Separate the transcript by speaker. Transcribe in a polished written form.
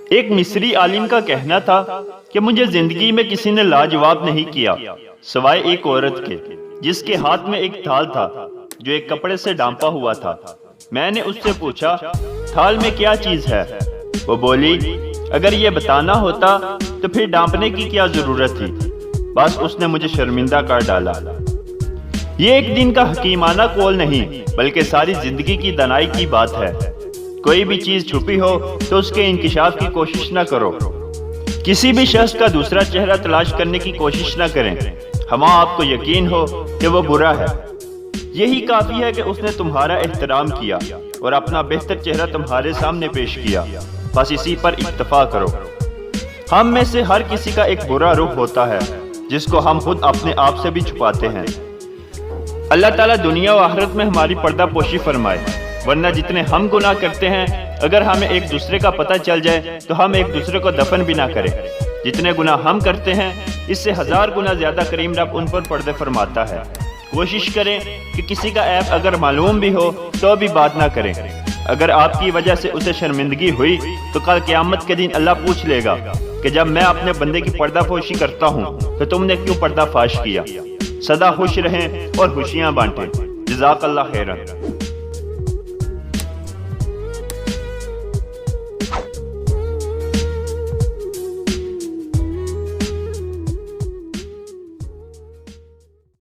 Speaker 1: ایک مصری عالم کا کہنا تھا کہ مجھے زندگی میں کسی نے لاجواب نہیں کیا سوائے ایک عورت کے جس کے ہاتھ میں ایک تھال تھا جو ایک کپڑے سے ڈھانپا ہوا تھا۔ میں نے اس سے پوچھا تھال میں کیا چیز ہے؟ وہ بولی اگر یہ بتانا ہوتا تو پھر ڈھانپنے کی کیا ضرورت تھی، بس اس نے مجھے شرمندہ کر ڈالا۔ یہ ایک دن کا حکیمانہ قول نہیں بلکہ ساری زندگی کی دانائی کی بات ہے۔ کوئی بھی چیز چھپی ہو تو اس کے انکشاف کی کوشش نہ کرو۔ کسی بھی شخص کا دوسرا چہرہ تلاش کرنے کی کوشش نہ کریں ہمیں آپ کو یقین ہو کہ وہ برا ہے۔ یہی کافی ہے کہ اس نے تمہارا احترام کیا اور اپنا بہتر چہرہ تمہارے سامنے پیش کیا، بس اسی پر اکتفا کرو۔ ہم میں سے ہر کسی کا ایک برا روح ہوتا ہے جس کو ہم خود اپنے آپ سے بھی چھپاتے ہیں۔ اللہ تعالیٰ دنیا و آخرت میں ہماری پردہ پوشی فرمائے، ورنہ جتنے ہم گناہ کرتے ہیں اگر ہمیں ایک دوسرے کا پتہ چل جائے تو ہم ایک دوسرے کو دفن بھی نہ کریں۔ جتنے گناہ ہم کرتے ہیں اس سے 1000 گنا زیادہ کریم رب ان پر پردے فرماتا ہے۔ کوشش کریں کہ کسی کا عیب اگر معلوم بھی ہو تو بھی بات نہ کریں۔ اگر آپ کی وجہ سے اسے شرمندگی ہوئی تو کل قیامت کے دن اللہ پوچھ لے گا کہ جب میں اپنے بندے کی پردہ پوشی کرتا ہوں تو تم نے کیوں پردہ فاش کیا؟ سدا خوش رہیں اور خوشیاں بانٹیں۔ جزاک اللہ خیرا۔